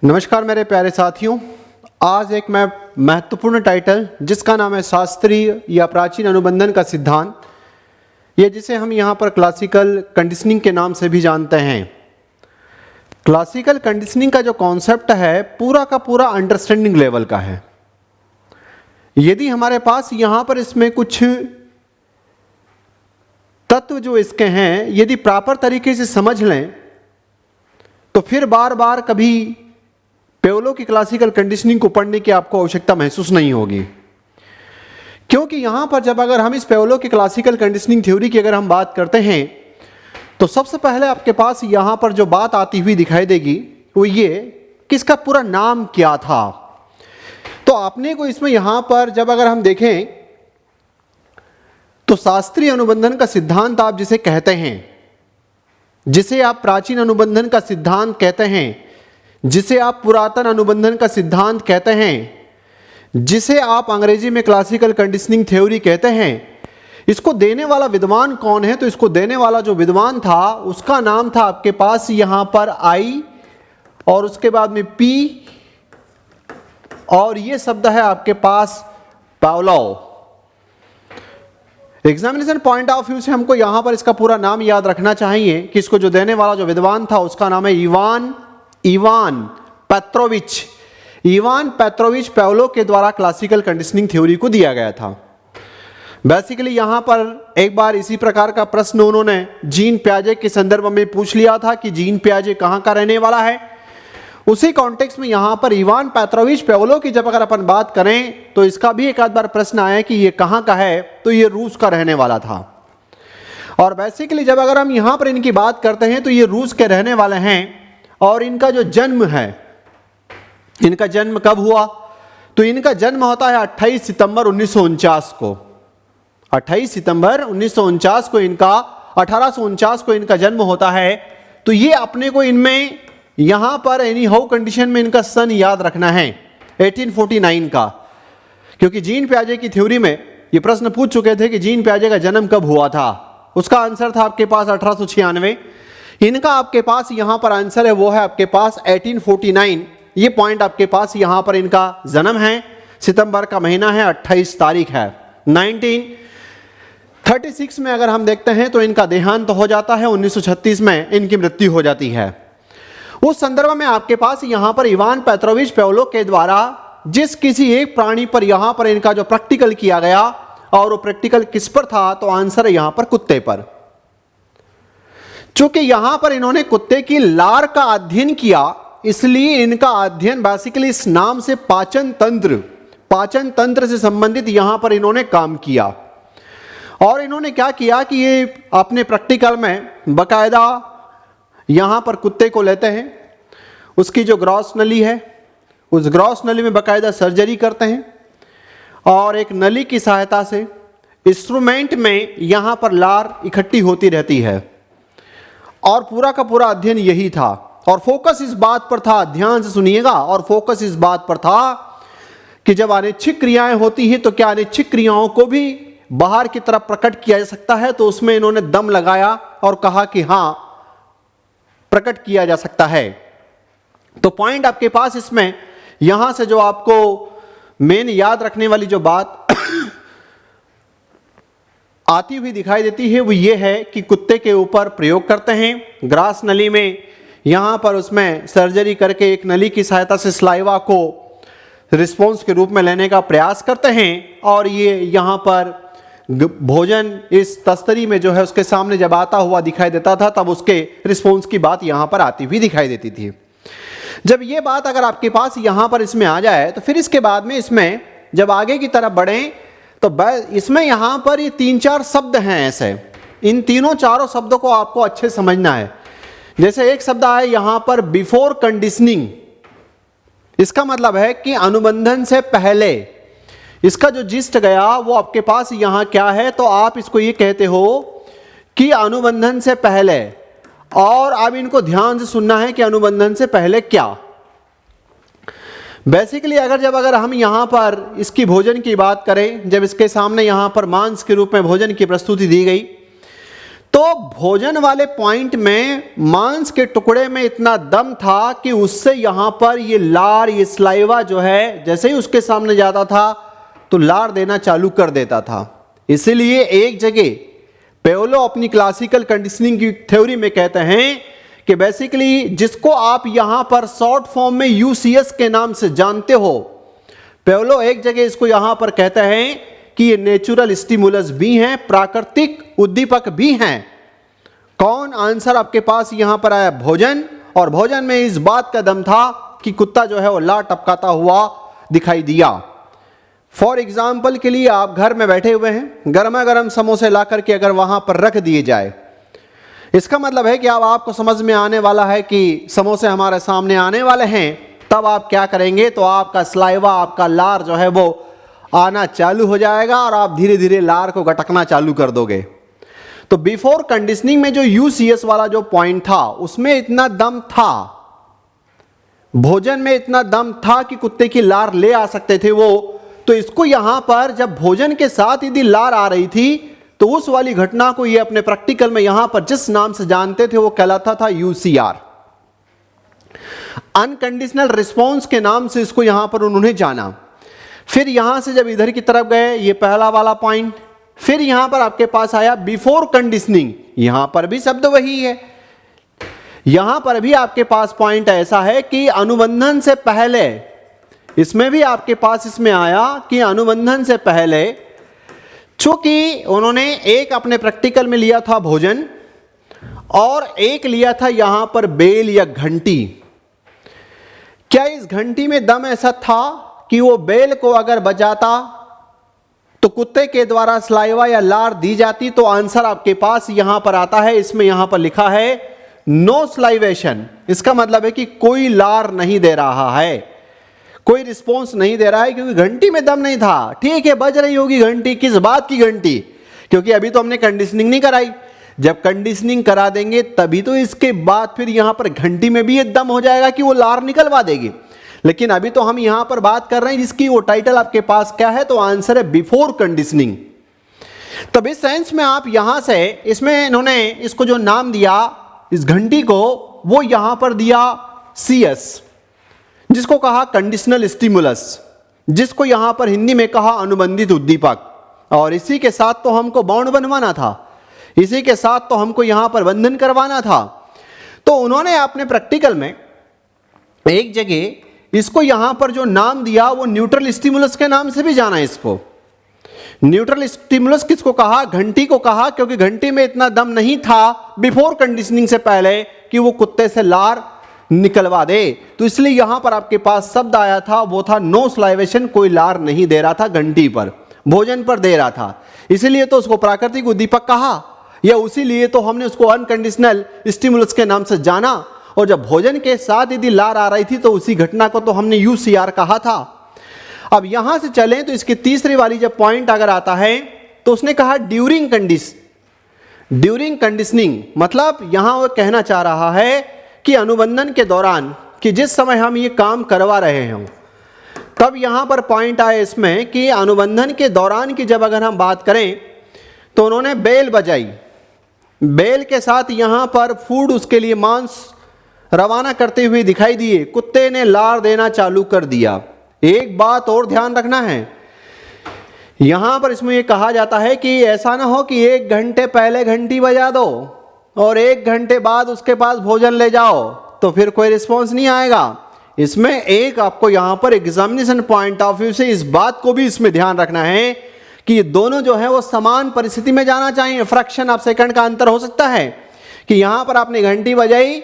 नमस्कार मेरे प्यारे साथियों, आज एक मैं महत्वपूर्ण टाइटल जिसका नाम है शास्त्रीय या प्राचीन अनुबंधन का सिद्धांत, ये जिसे हम यहाँ पर क्लासिकल कंडीशनिंग के नाम से भी जानते हैं। क्लासिकल कंडीशनिंग का जो कॉन्सेप्ट है पूरा का पूरा अंडरस्टैंडिंग लेवल का है। यदि हमारे पास यहाँ पर इसमें कुछ तत्व जो इसके हैं यदि प्रॉपर तरीके से समझ लें तो फिर बार बार कभी पेओलो की क्लासिकल कंडीशनिंग को पढ़ने की आपको आवश्यकता महसूस नहीं होगी, क्योंकि यहां पर जब अगर हम इस पेओलो की क्लासिकल कंडीशनिंग थ्योरी की अगर हम बात करते हैं तो सबसे पहले आपके पास यहां पर जो बात आती हुई दिखाई देगी वो ये कि इसका पूरा नाम क्या था। तो आपने को इसमें यहां पर जब अगर हम देखें तो शास्त्रीय अनुबंधन का सिद्धांत आप जिसे कहते हैं, जिसे आप प्राचीन अनुबंधन का सिद्धांत कहते हैं, जिसे आप पुरातन अनुबंधन का सिद्धांत कहते हैं, जिसे आप अंग्रेजी में क्लासिकल कंडीशनिंग थ्योरी कहते हैं, इसको देने वाला विद्वान कौन है? तो इसको देने वाला जो विद्वान था उसका नाम था आपके पास यहां पर आई और उसके बाद में पी और ये शब्द है आपके पास पावलो। एग्जामिनेशन पॉइंट ऑफ व्यू से हमको यहां पर इसका पूरा नाम याद रखना चाहिए कि इसको जो देने वाला जो विद्वान था उसका नाम है इवान पेत्रोविच पावलो के द्वारा क्लासिकल कंडीशनिंग थ्योरी को दिया गया था। बेसिकली यहां पर एक बार इसी प्रकार का प्रश्न उन्होंने जीन पियाजे के संदर्भ में पूछ लिया था कि जीन पियाजे कहां का रहने वाला है। उसी कॉन्टेक्स्ट में यहां पर इवान पेत्रोविच पावलो की जब अगर अपन बात करें तो इसका भी एक आध बार प्रश्न आया कि ये कहां का है, तो ये रूस का रहने वाला था। और बेसिकली जब अगर हम यहां पर इनकी बात करते हैं तो ये रूस के रहने वाले हैं और इनका जो जन्म है, इनका जन्म कब हुआ? तो इनका जन्म होता है 28 सितंबर 1949 को। 28 सितंबर 1949 को इनका 1849 को इनका जन्म होता है। तो ये अपने को इनमें यहां पर एनी हाउ कंडीशन में इनका सन याद रखना है 1849 का, क्योंकि जीन पियाजे की थ्योरी में ये प्रश्न पूछ चुके थे कि जीन पियाजे का जन्म कब हुआ था। उसका आंसर था आपके पास 1896। इनका आपके पास यहां पर आंसर है वो है आपके पास 1849। ये पॉइंट आपके पास यहां पर इनका जन्म है, सितंबर का महीना है, 28 तारीख है। 1936 में अगर हम देखते हैं तो इनका देहांत हो जाता है, 1936 में इनकी मृत्यु हो जाती है। उस संदर्भ में आपके पास यहां पर इवान पेत्रोविच पावलो के द्वारा जिस किसी एक प्राणी पर यहां पर इनका जो प्रैक्टिकल किया गया और वो प्रैक्टिकल किस पर था, तो आंसर है यहां पर कुत्ते पर। चूंकि यहां पर इन्होंने कुत्ते की लार का अध्ययन किया, इसलिए इनका अध्ययन बेसिकली इस नाम से पाचन तंत्र से संबंधित यहां पर इन्होंने काम किया। और इन्होंने क्या किया कि ये अपने प्रैक्टिकल में बकायदा यहां पर कुत्ते को लेते हैं, उसकी जो ग्रॉस नली है उस ग्रॉस नली में बकायदा सर्जरी करते हैं और एक नली की सहायता से इंस्ट्रूमेंट में यहां पर लार इकट्ठी होती रहती है। और पूरा का पूरा अध्ययन यही था और फोकस इस बात पर था, ध्यान से सुनिएगा, और फोकस इस बात पर था कि जब अनिच्छिक क्रियाएं होती हैं तो क्या अनिच्छिक क्रियाओं को भी बाहर की तरफ प्रकट किया जा सकता है। तो उसमें इन्होंने दम लगाया और कहा कि हां, प्रकट किया जा सकता है। तो पॉइंट आपके पास इसमें यहां से जो आपको मेन याद रखने वाली जो बात आती हुई दिखाई देती है वो ये है कि कुत्ते के ऊपर प्रयोग करते हैं, ग्रास नली में यहां पर उसमें सर्जरी करके एक नली की सहायता से स्लाइवा को रिस्पॉन्स के रूप में लेने का प्रयास करते हैं। और ये यहां पर भोजन इस तस्तरी में जो है उसके सामने जब आता हुआ दिखाई देता था तब उसके रिस्पॉन्स की बात यहां पर आती हुई दिखाई देती थी। जब ये बात अगर आपके पास यहां पर इसमें आ जाए तो फिर इसके बाद में इसमें जब आगे की तरफ बढ़ें तो इसमें यहां पर ये 3-4 शब्द हैं ऐसे, इन तीनों चारों शब्दों को आपको अच्छे समझना है। जैसे एक शब्द आया यहां पर बिफोर कंडीशनिंग, इसका मतलब है कि अनुबंधन से पहले। इसका जो जिस्ट गया वो आपके पास यहां क्या है, तो आप इसको ये कहते हो कि अनुबंधन से पहले। और अब इनको ध्यान से सुनना है कि अनुबंधन से पहले क्या। बेसिकली अगर हम यहां पर इसकी भोजन की बात करें, जब इसके सामने यहां पर मांस के रूप में भोजन की प्रस्तुति दी गई तो भोजन वाले पॉइंट में मांस के टुकड़े में इतना दम था कि उससे यहां पर ये लार, ये स्लाइवा जो है, जैसे ही उसके सामने जाता था तो लार देना चालू कर देता था। इसीलिए एक जगह पेओलो अपनी क्लासिकल कंडीशनिंग की थ्योरी में कहते हैं कि बेसिकली जिसको आप यहां पर शॉर्ट फॉर्म में यूसीएस के नाम से जानते हो, पेओलो एक जगह इसको यहां पर कहते हैं कि ये नेचुरल स्टिमुलस भी हैं, प्राकृतिक उद्दीपक भी हैं। कौन? आंसर आपके पास यहां पर आया भोजन, और भोजन में इस बात का दम था कि कुत्ता जो है वो लार टपकाता हुआ दिखाई दिया। फॉर एग्जाम्पल के लिए आप घर में बैठे हुए हैं, गर्मा गर्म समोसे ला करके अगर वहां पर रख दिए जाए, इसका मतलब है कि अब आपको समझ में आने वाला है कि समोसे हमारे सामने आने वाले हैं, तब आप क्या करेंगे? तो आपका स्लाइवा, आपका लार जो है वो आना चालू हो जाएगा और आप धीरे धीरे लार को गटकना चालू कर दोगे। तो बिफोर कंडीशनिंग में जो यूसीएस वाला जो पॉइंट था उसमें इतना दम था, भोजन में इतना दम था कि कुत्ते की लार ले आ सकते थे वो। तो इसको यहां पर जब भोजन के साथ यदि लार आ रही थी तो उस वाली घटना को ये अपने प्रैक्टिकल में यहां पर जिस नाम से जानते थे वो कहलाता था यूसीआर, अनकंडीशनल रिस्पॉन्स के नाम से इसको यहां पर उन्होंने जाना। फिर यहां से जब इधर की तरफ गए, ये पहला वाला पॉइंट, फिर यहां पर आपके पास आया बिफोर कंडीशनिंग, यहां पर भी शब्द वही है। यहां पर भी आपके पास पॉइंट ऐसा है कि अनुबंधन से पहले, इसमें भी आपके पास इसमें आया कि अनुबंधन से पहले, चूंकि उन्होंने एक अपने प्रैक्टिकल में लिया था भोजन और एक लिया था यहां पर बेल या घंटी। क्या इस घंटी में दम ऐसा था कि वो बेल को अगर बजाता तो कुत्ते के द्वारा स्लाइवा या लार दी जाती? तो आंसर आपके पास यहां पर आता है, इसमें यहां पर लिखा है नो स्लाइवेशन। इसका मतलब है कि कोई लार नहीं दे रहा है, कोई रिस्पॉन्स नहीं दे रहा है, क्योंकि घंटी में दम नहीं था। ठीक है, बज रही होगी घंटी, किस बात की घंटी? क्योंकि अभी तो हमने कंडीशनिंग नहीं कराई। जब कंडीशनिंग करा देंगे तभी तो इसके बाद फिर यहां पर घंटी में भी ये दम हो जाएगा कि वो लार निकलवा देगी। लेकिन अभी तो हम यहां पर बात कर रहे हैं जिसकी वो टाइटल आपके पास क्या है, तो आंसर है बिफोर कंडीशनिंग। तब इस सेंस में आप यहां से, इसमें इन्होंने इसको जो नाम दिया इस घंटी को, वो यहां पर दिया सीएस, जिसको कहा कंडीशनल स्टिमुलस, जिसको यहां पर हिंदी में कहा अनुबंधित उद्दीपक। और इसी के साथ तो हमको बाउंड बनवाना था, इसी के साथ तो हमको यहां पर बंधन करवाना था। तो उन्होंने अपने प्रैक्टिकल में एक जगह इसको यहां पर जो नाम दिया वो न्यूट्रल स्टिमुलस के नाम से भी जाना है। इसको न्यूट्रल स्टिमुलस किसको कहा? घंटी को कहा, क्योंकि घंटी में इतना दम नहीं था बिफोर कंडीशनिंग से पहले कि वो कुत्ते से लार निकलवा दे। तो इसलिए यहां पर आपके पास शब्द आया था, वो था नो स्लाइवेशन, कोई लार नहीं दे रहा था घंटी पर, भोजन पर दे रहा था। इसीलिए तो उसको प्राकृतिक उद्दीपक कहा, या उसीलिए तो हमने उसको अनकंडीशनल स्टिमुलस के नाम से जाना। और जब भोजन के साथ यदि लार आ रही थी तो उसी घटना को तो हमने यूसीआर कहा था। अब यहां से चलें तो इसकी तीसरी वाली जब पॉइंट अगर आता है तो उसने कहा ड्यूरिंग कंडीशनिंग, मतलब यहां वो कहना चाह रहा है कि अनुबंधन के दौरान, कि जिस समय हम ये काम करवा रहे हैं, तब यहां पर पॉइंट आए इसमें कि अनुबंधन के दौरान की जब अगर हम बात करें तो उन्होंने बेल बजाई, बेल के साथ यहां पर फूड, उसके लिए मांस रवाना करते हुए दिखाई दिए, कुत्ते ने लार देना चालू कर दिया। एक बात और ध्यान रखना है, यहां पर इसमें यह कहा जाता है कि ऐसा ना हो कि 1 घंटे पहले घंटी बजा दो और 1 घंटे बाद उसके पास भोजन ले जाओ, तो फिर कोई रिस्पॉन्स नहीं आएगा। इसमें एक आपको यहां पर एग्जामिनेशन पॉइंट ऑफ व्यू से इस बात को भी इसमें ध्यान रखना है कि ये दोनों जो है वो समान परिस्थिति में जाना चाहिए। फ्रैक्शन ऑफ सेकंड का अंतर हो सकता है कि यहां पर आपने घंटी बजाई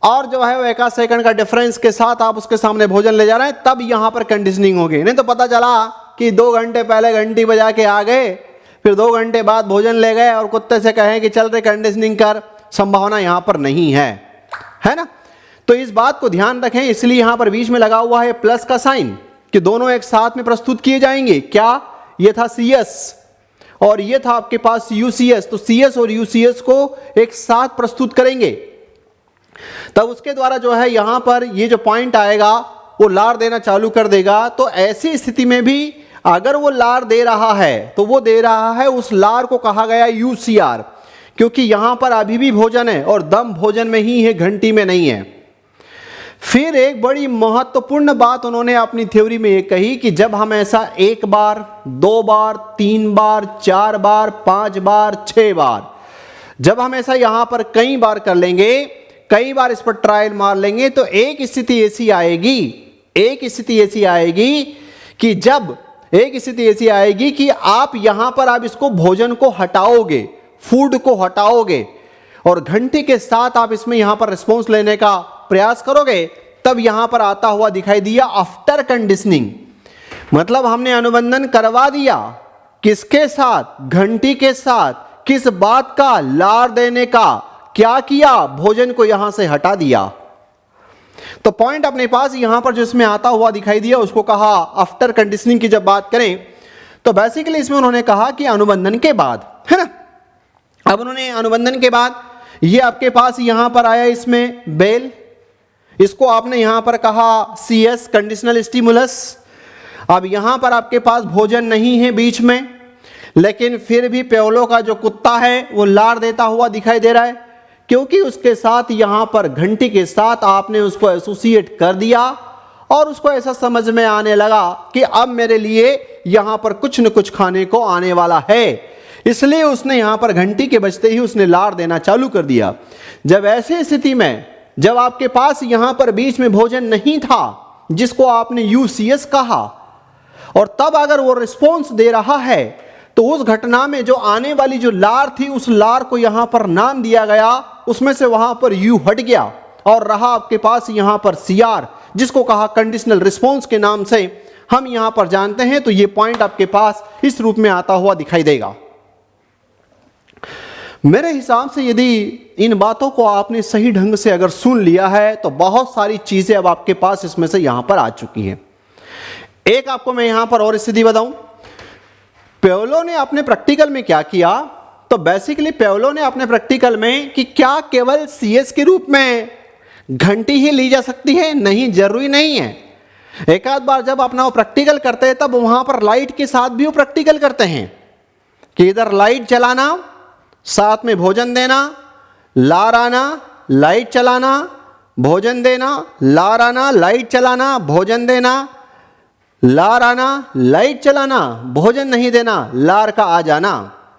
और जो है वो 1 सेकंड का डिफरेंस के साथ आप उसके सामने भोजन ले जा रहे हैं, तब यहां पर कंडीशनिंग होगी। नहीं तो पता चला कि 2 घंटे पहले घंटी बजा के आ गए, फिर 2 घंटे बाद भोजन ले गए और कुत्ते से कहें कि चल रे कंडीशनिंग कर, संभावना यहां पर नहीं है, है ना। तो इस बात को ध्यान रखें, इसलिए यहां पर बीच में लगा हुआ है प्लस का साइन कि दोनों एक साथ में प्रस्तुत किए जाएंगे। क्या? ये था सीएस और ये था आपके पास यूसीएस, तो सीएस और यूसीएस को एक साथ प्रस्तुत करेंगे, तब उसके द्वारा जो है यहां पर ये जो पॉइंट आएगा वो लार देना चालू कर देगा। तो ऐसी स्थिति में भी अगर वो लार दे रहा है तो वो दे रहा है, उस लार को कहा गया यूसीआर, क्योंकि यहां पर अभी भी भोजन है और दम भोजन में ही है, घंटी में नहीं है। फिर एक बड़ी महत्वपूर्ण बात उन्होंने अपनी थ्योरी में ये कही कि जब हम ऐसा 1 बार, 2 बार, 3 बार, 4 बार, 5 बार, 6 बार, जब हम ऐसा यहां पर कई बार कर लेंगे, कई बार इस पर ट्रायल मार लेंगे, तो एक स्थिति ऐसी आएगी कि आप यहां पर आप इसको भोजन को हटाओगे, फूड को हटाओगे और घंटी के साथ आप इसमें यहां पर रिस्पॉन्स लेने का प्रयास करोगे, तब यहां पर आता हुआ दिखाई दिया आफ्टर कंडीशनिंग। मतलब हमने अनुबंधन करवा दिया किसके साथ? घंटी के साथ। किस बात का? लार देने का। क्या किया? भोजन को यहां से हटा दिया। तो पॉइंट अपने पास यहां पर जो इसमें आता हुआ दिखाई दिया उसको कहा आफ्टर कंडीशनिंग की जब बात करें तो बेसिकली इसमें उन्होंने कहा कि अनुबंधन के बाद, है ना। अब उन्होंने अनुबंधन के बाद ये आपके पास यहां पर आया इसमें बेल, इसको आपने यहां पर कहा CS कंडीशनल स्टिमुलस। अब यहां पर आपके पास भोजन नहीं है बीच में, लेकिन फिर भी पेवलो का जो कुत्ता है वो लार देता हुआ दिखाई दे रहा है, क्योंकि उसके साथ यहां पर घंटी के साथ आपने उसको एसोसिएट कर दिया और उसको ऐसा समझ में आने लगा कि अब मेरे लिए यहां पर कुछ न कुछ खाने को आने वाला है, इसलिए उसने यहां पर घंटी के बजते ही उसने लार देना चालू कर दिया। जब ऐसी स्थिति में जब आपके पास यहां पर बीच में भोजन नहीं था जिसको आपने UCS कहा, और तब अगर वो रिस्पॉन्स दे रहा है तो उस घटना में जो आने वाली जो लार थी उस लार को यहां पर नाम दिया गया, उसमें से वहां पर U हट गया और रहा आपके पास यहां पर CR, जिसको कहा कंडीशनल रिस्पॉन्स के नाम से हम यहां पर जानते हैं। तो ये पॉइंट आपके पास इस रूप में आता हुआ दिखाई देगा। मेरे हिसाब से यदि इन बातों को आपने सही ढंग से अगर सुन लिया है तो बहुत सारी चीजें अब आपके पास इसमें से यहां पर आ चुकी हैं। एक आपको मैं यहां पर और स्थिति बताऊं, पेवलो ने अपने प्रैक्टिकल में क्या किया, तो बेसिकली पेवलो ने अपने प्रैक्टिकल में कि क्या केवल CS के रूप में घंटी ही ली जा सकती है? नहीं, जरूरी नहीं है। एक आध बार जब अपना वो प्रैक्टिकल करते हैं तब वहां पर लाइट के साथ भी वो प्रैक्टिकल करते हैं कि इधर लाइट चलाना, साथ में भोजन देना, लार आना, लाइट चलाना, भोजन देना, लार आना, लाइट चलाना, भोजन देना, लार आना, लाइट चलाना, भोजन नहीं देना, लार का आ जाना।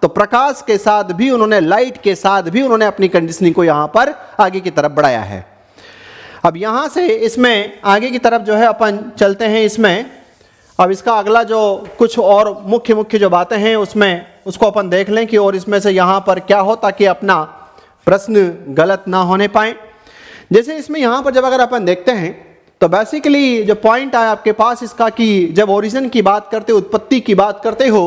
तो प्रकाश के साथ भी उन्होंने, लाइट के साथ भी उन्होंने अपनी कंडीशनिंग को यहां पर आगे की तरफ बढ़ाया है। अब यहां से इसमें आगे की तरफ जो है अपन चलते हैं इसमें। अब इसका अगला जो कुछ और मुख्य जो बातें हैं उसमें उसको अपन देख लें कि और इसमें से यहां पर क्या हो ताकि अपना प्रश्न गलत ना होने पाए। जैसे इसमें यहां पर जब अगर अपन देखते हैं तो बेसिकली जो पॉइंट आया आपके पास इसका कि जब ओरिजिन की बात करते, उत्पत्ति की बात करते हो,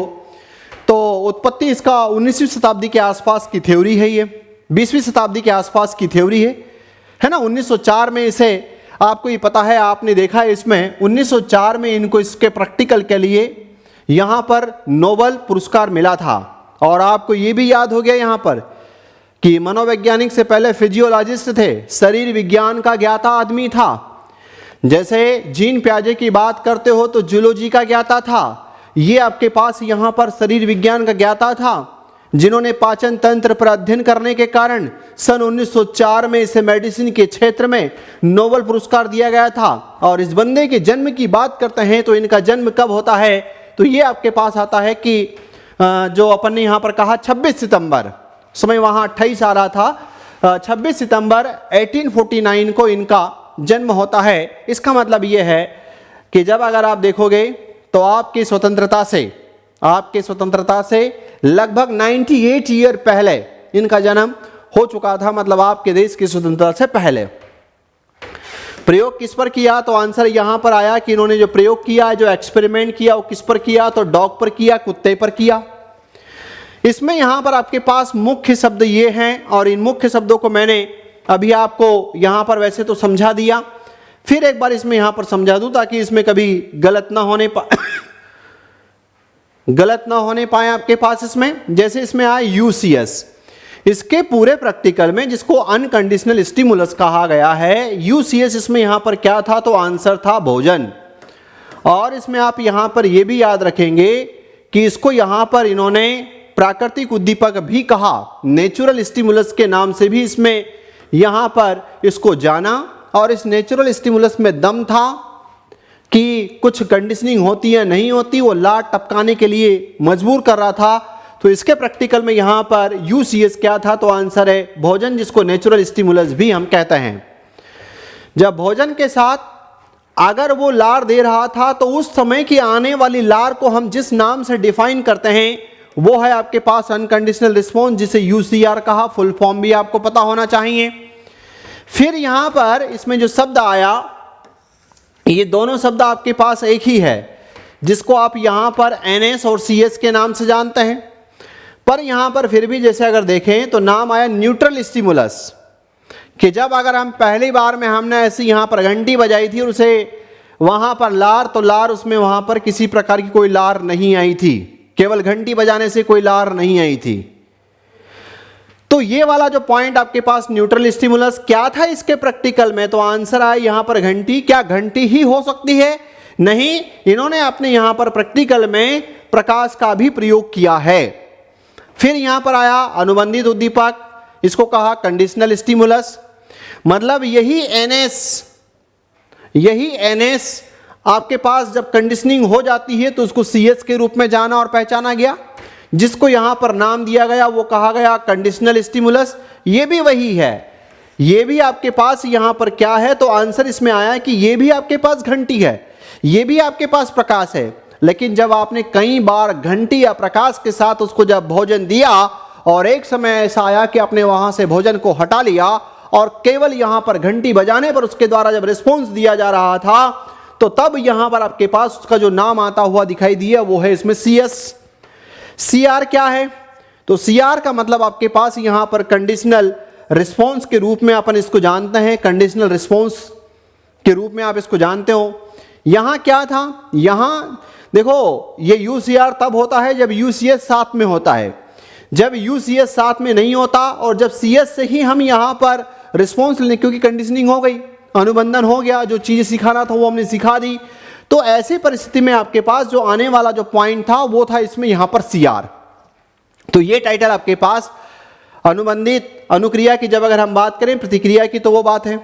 तो उत्पत्ति इसका 19वीं शताब्दी के आसपास की थ्योरी है, ये 20वीं शताब्दी के आसपास की थ्योरी है ना। 1904 में इसे, आपको ये पता है, आपने देखा है इसमें 1904 में इनको इसके प्रैक्टिकल के लिए यहां पर नोबेल पुरस्कार मिला था। और आपको ये भी याद हो गया यहां पर कि मनोवैज्ञानिक से पहले फिजियोलॉजिस्ट थे, शरीर विज्ञान का ज्ञाता आदमी था। जैसे जीन प्याजे की बात करते हो तो जूलॉजी का ज्ञाता था, ये आपके पास यहां पर शरीर विज्ञान का ज्ञाता था, जिन्होंने पाचन तंत्र पर अध्ययन करने के कारण सन 1904 में इसे मेडिसिन के क्षेत्र में नोबेल पुरस्कार दिया गया था। और इस बंदे के जन्म की बात करते हैं तो इनका जन्म कब होता है, तो ये आपके पास आता है कि जो अपन ने यहाँ पर कहा 26 सितंबर, समय वहाँ 28 आ रहा था, 26 सितंबर 1849 को इनका जन्म होता है। इसका मतलब ये है कि जब अगर आप देखोगे तो आपकी स्वतंत्रता से लगभग 98 ईयर पहले इनका जन्म हो चुका था, मतलब आपके देश की स्वतंत्रता से पहले। प्रयोग किस पर किया, तो आंसर यहां पर आया कि इन्होंने जो प्रयोग किया, जो एक्सपेरिमेंट किया, वो किस पर किया, तो डॉग पर किया, कुत्ते पर किया। इसमें यहां पर आपके पास मुख्य शब्द ये हैं और इन मुख्य शब्दों को मैंने अभी आपको यहां पर वैसे तो समझा दिया, फिर एक बार इसमें यहां पर समझा दूं ताकि इसमें कभी गलत ना होने पाए आपके पास। इसमें जैसे इसमें आया UCS, इसके पूरे प्रैक्टिकल में जिसको अनकंडीशनल स्टिमुलस कहा गया है, UCS इसमें यहां पर क्या था, तो आंसर था भोजन। और इसमें आप यहां पर यह भी याद रखेंगे कि इसको यहां पर इन्होंने प्राकृतिक उद्दीपक भी कहा, नेचुरल स्टिमुलस के नाम से भी इसमें यहाँ पर इसको जाना। और इस नेचुरल स्टिमुलस में दम था कि कुछ कंडीशनिंग होती है नहीं होती, वो लार टपकाने के लिए मजबूर कर रहा था। तो इसके प्रैक्टिकल में यहाँ पर यूसीएस क्या था, तो आंसर है भोजन, जिसको नेचुरल स्टिमुलस भी हम कहते हैं। जब भोजन के साथ अगर वो लार दे रहा था तो उस समय की आने वाली लार को हम जिस नाम से डिफाइन करते हैं वो है आपके पास अनकंडीशनल रिस्पॉन्स, जिसे यूसीआर कहा। फुल फॉर्म भी आपको पता होना चाहिए। फिर यहां पर इसमें जो शब्द आया, ये दोनों शब्द आपके पास एक ही है, जिसको आप यहां पर एनएस और सीएस के नाम से जानते हैं। पर यहां पर फिर भी जैसे अगर देखें तो नाम आया न्यूट्रल स्टिमुलस, कि जब अगर हम पहली बार में हमने ऐसी यहाँ पर घंटी बजाई थी और उसे वहाँ पर लार, तो लार उसमें वहाँ पर किसी प्रकार की कोई लार नहीं आई थी, केवल घंटी बजाने से कोई लार नहीं आई थी। तो ये वाला जो पॉइंट आपके पास न्यूट्रल स्टिमुलस क्या था इसके प्रैक्टिकल में, तो आंसर आया यहाँ पर घंटी। क्या घंटी ही हो सकती है? नहीं, इन्होंने अपने यहाँ पर प्रैक्टिकल में प्रकाश का भी प्रयोग किया है। फिर यहाँ पर आया अनुबंधित उद्दीपक, इसको कहा कंडीशनल स्टिमुलस। मतलब यही एनएस आपके पास जब कंडीशनिंग हो जाती है तो उसको सीएस के रूप में जाना और पहचाना गया, जिसको यहां पर नाम दिया गया वो कहा गया कंडीशनल स्टिमुलस। ये भी वही है, ये भी आपके पास यहां पर क्या है, तो आंसर इसमें आया कि ये भी आपके पास घंटी है, ये भी आपके पास प्रकाश है। लेकिन जब आपने कई बार घंटी या प्रकाश के साथ उसको जब भोजन दिया और एक समय ऐसा आया कि आपने वहां से भोजन को हटा लिया और केवल यहां पर घंटी बजाने पर उसके द्वारा जब रिस्पॉन्स दिया जा रहा था, तो तब यहां पर आपके पास उसका जो नाम आता हुआ दिखाई दिया वो है इसमें सीएस। सीआर क्या है? तो सीआर का मतलब आपके पास यहां पर कंडीशनल रिस्पॉन्स के रूप में अपन इसको जानते हैं, कंडीशनल रिस्पॉन्स के रूप में आप इसको जानते हो। यहां क्या था, यहां देखो ये यूसीआर तब होता है जब यूसीएस साथ में होता है। जब यूसीएस साथ में नहीं होता और जब सीएस से ही हम यहां पर रिस्पॉन्स लेने, क्योंकि कंडीशनिंग हो गई, अनुबंधन हो गया, जो चीज़ सिखाना था वो हमने सिखा दी, तो ऐसी परिस्थिति में आपके पास जो आने वाला जो पॉइंट था वो था इसमें यहां पर सीआर। तो ये टाइटल आपके पास अनुबंधित अनुक्रिया की, जब अगर हम बात करें प्रतिक्रिया की तो वो बात है।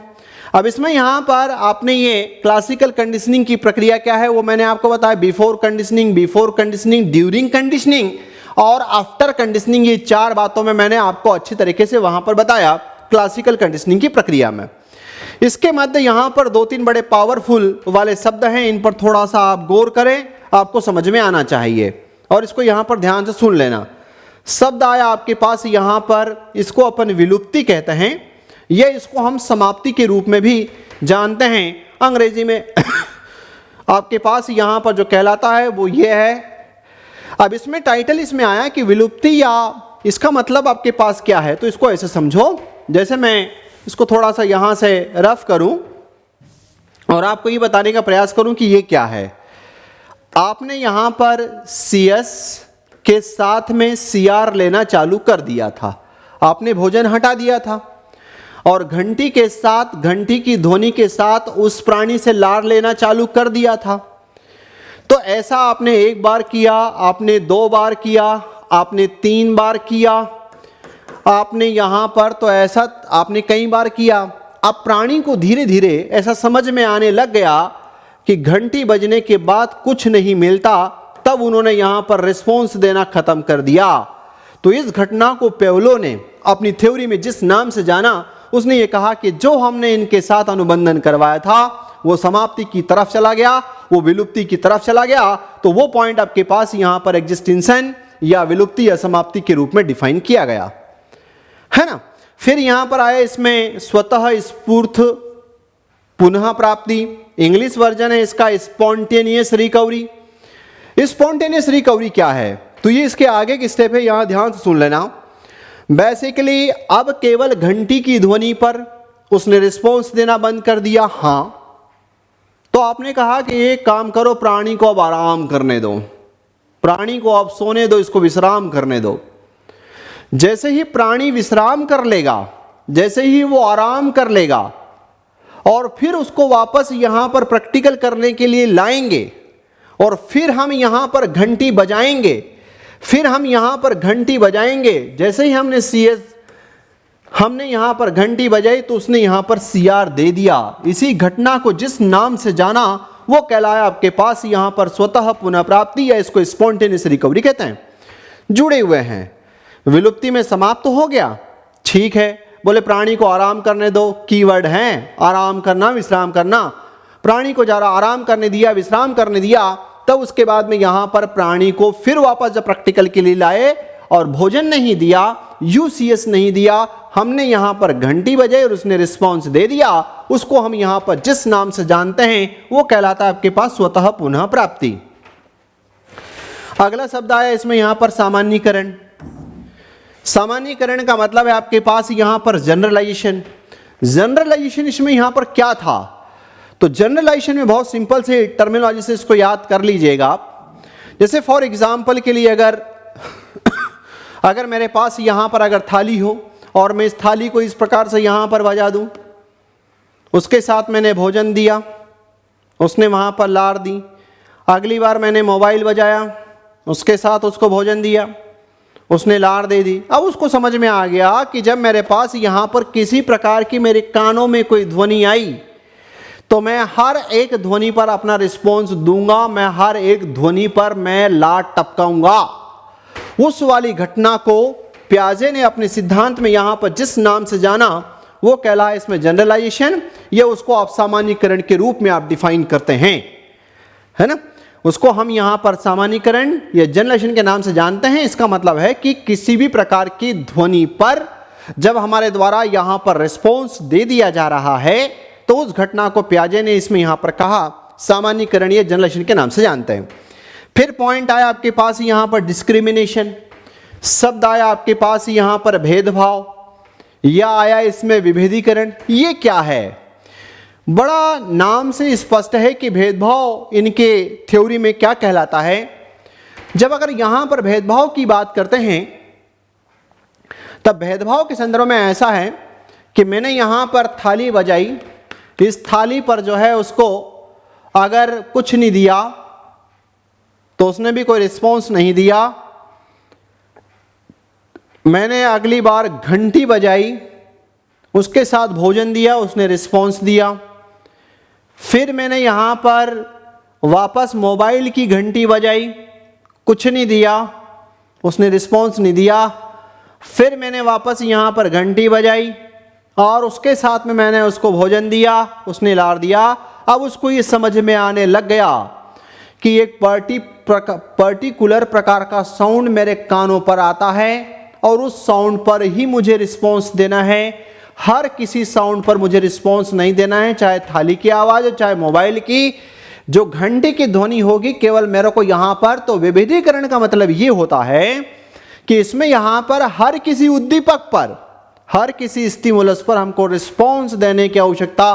अब इसमें यहां पर आपने ये क्लासिकल कंडीशनिंग की प्रक्रिया क्या है वो मैंने आपको बताया, बिफोर कंडीशनिंग, ड्यूरिंग कंडीशनिंग और आफ्टर कंडीशनिंग। ये चार बातों में मैंने आपको अच्छी तरीके से वहां पर बताया क्लासिकल कंडीशनिंग की प्रक्रिया में। इसके मध्य यहां पर दो तीन बड़े पावरफुल वाले शब्द हैं, इन पर थोड़ा सा आप गौर करें, आपको समझ में आना चाहिए और इसको यहां पर ध्यान से सुन लेना। शब्द आया आपके पास यहां पर, इसको अपन विलुप्ति कहते हैं, यह इसको हम समाप्ति के रूप में भी जानते हैं अंग्रेजी में। आपके पास यहां पर जो कहलाता है वो ये है। अब इसमें टाइटल इसमें आया कि विलुप्ति, या इसका मतलब आपके पास क्या है, तो इसको ऐसे समझो, जैसे मैं इसको थोड़ा सा यहां से रफ करूं और आपको ये बताने का प्रयास करूं कि ये क्या है। आपने यहां पर सीएस के साथ में सीआर लेना चालू कर दिया था, आपने भोजन हटा दिया था और घंटी के साथ, घंटी की ध्वनि के साथ उस प्राणी से लार लेना चालू कर दिया था। तो ऐसा आपने एक बार किया, आपने दो बार किया, आपने तीन बार किया, आपने यहाँ पर तो ऐसा आपने कई बार किया। अब प्राणी को धीरे धीरे ऐसा समझ में आने लग गया कि घंटी बजने के बाद कुछ नहीं मिलता, तब उन्होंने यहाँ पर रिस्पॉन्स देना खत्म कर दिया। तो इस घटना को पेवलो ने अपनी थ्योरी में जिस नाम से जाना, उसने ये कहा कि जो हमने इनके साथ अनुबंधन करवाया था वो समाप्ति की तरफ चला गया, वो विलुप्ति की तरफ चला गया। तो वो पॉइंट आपके पास यहां पर एग्जिस्टेंशन या विलुप्ति या समाप्ति के रूप में डिफाइन किया गया है ना। फिर यहां पर आया इसमें स्वतः स्फूर्त पुनः प्राप्ति, इंग्लिश वर्जन है इसका स्पॉन्टेनियस रिकवरी। स्पॉन्टेनियस रिकवरी क्या है, तो ये इसके आगे की स्टेप है, यहां ध्यान से सुन लेना। बेसिकली अब केवल घंटी की ध्वनि पर उसने रिस्पॉन्स देना बंद कर दिया। हां, तो आपने कहा कि एक काम करो, प्राणी को अब आराम करने दो, प्राणी को अब सोने दो, इसको विश्राम करने दो। जैसे ही प्राणी विश्राम कर लेगा, जैसे ही वो आराम कर लेगा और फिर उसको वापस यहां पर प्रैक्टिकल करने के लिए लाएंगे और फिर हम यहां पर घंटी बजाएंगे, फिर हम यहां पर घंटी बजाएंगे। जैसे ही हमने यहां पर घंटी बजाई तो उसने यहां पर CR दे दिया। इसी घटना को जिस नाम से जाना वो कहलाया आपके पास यहां पर स्वतः पुनः प्राप्ति, या इसको स्पॉन्टेनियस रिकवरी कहते हैं। जुड़े हुए हैं, विलुप्ति में समाप्त तो हो गया, ठीक है। बोले प्राणी को आराम करने दो, कीवर्ड है आराम करना, विश्राम करना। प्राणी को जरा आराम करने दिया, विश्राम करने दिया, तब उसके बाद में यहां पर प्राणी को फिर वापस जब प्रैक्टिकल के लिए लाए और भोजन नहीं दिया, UCS नहीं दिया, हमने यहां पर घंटी बजाई और उसने रिस्पॉन्स दे दिया। उसको हम यहां पर जिस नाम से जानते हैं वो कहलाता है आपके पास स्वतः पुनः प्राप्ति। अगला शब्द आया इसमें यहां पर सामान्यीकरण। सामान्यीकरण का मतलब है आपके पास यहां पर जनरलाइजेशन। जनरलाइजेशन इसमें यहां पर क्या था? तो जनरलाइजेशन में बहुत सिंपल से टर्मिनोलॉजी से इसको याद कर लीजिएगा। जैसे फॉर एग्जांपल के लिए अगर मेरे पास यहां पर अगर थाली हो और मैं इस थाली को इस प्रकार से यहां पर बजा दूं, उसके साथ मैंने भोजन दिया, उसने वहां पर लार दी। अगली बार मैंने मोबाइल बजाया, उसके साथ उसको भोजन दिया, उसने लार दे दी। अब उसको समझ में आ गया कि जब मेरे पास यहां पर किसी प्रकार की मेरे कानों में कोई ध्वनि आई तो मैं हर एक ध्वनि पर अपना रिस्पॉन्स दूंगा, मैं हर एक ध्वनि पर मैं लार टपकाऊंगा। उस वाली घटना को प्याजे ने अपने सिद्धांत में यहां पर जिस नाम से जाना वो कहला इसमें जनरलाइजेशन, या उसको आप सामान्यीकरण के रूप में आप डिफाइन करते हैं, है ना। उसको हम यहां पर सामान्यीकरण या जनरलाइजेशन के नाम से जानते हैं। इसका मतलब है कि किसी भी प्रकार की ध्वनि पर जब हमारे द्वारा यहां पर रिस्पॉन्स दे दिया जा रहा है तो उस घटना को प्याजे ने इसमें यहां पर कहा सामान्यीकरण या जनरलाइजेशन के नाम से जानते हैं। फिर पॉइंट आया आपके पास यहां पर डिस्क्रिमिनेशन, शब्द आया आपके पास यहां पर भेदभाव, या आया इसमें विभेदीकरण। ये क्या है? बड़ा नाम से स्पष्ट है कि भेदभाव इनके थ्योरी में क्या कहलाता है। जब अगर यहां पर भेदभाव की बात करते हैं तब भेदभाव के संदर्भ में ऐसा है कि मैंने यहां पर थाली बजाई, इस थाली पर जो है उसको अगर कुछ नहीं दिया तो उसने भी कोई रिस्पॉन्स नहीं दिया। मैंने अगली बार घंटी बजाई, उसके साथ भोजन दिया, उसने रिस्पॉन्स दिया। फिर मैंने यहां पर वापस मोबाइल की घंटी बजाई, कुछ नहीं दिया, उसने रिस्पॉन्स नहीं दिया। फिर मैंने वापस यहां पर घंटी बजाई और उसके साथ में मैंने उसको भोजन दिया, उसने लार दिया। अब उसको ये समझ में आने लग गया कि एक पर्टिकुलर प्रकार का साउंड मेरे कानों पर आता है और उस साउंड पर ही मुझे रिस्पॉन्स देना है। हर किसी साउंड पर मुझे रिस्पॉन्स नहीं देना है, चाहे थाली की आवाज़ हो चाहे मोबाइल की। जो घंटे की ध्वनि होगी केवल मेरे को यहाँ पर। तो विभेदीकरण का मतलब ये होता है कि इसमें यहाँ पर हर किसी उद्दीपक पर, हर किसी स्टिमुलस पर हमको रिस्पॉन्स देने की आवश्यकता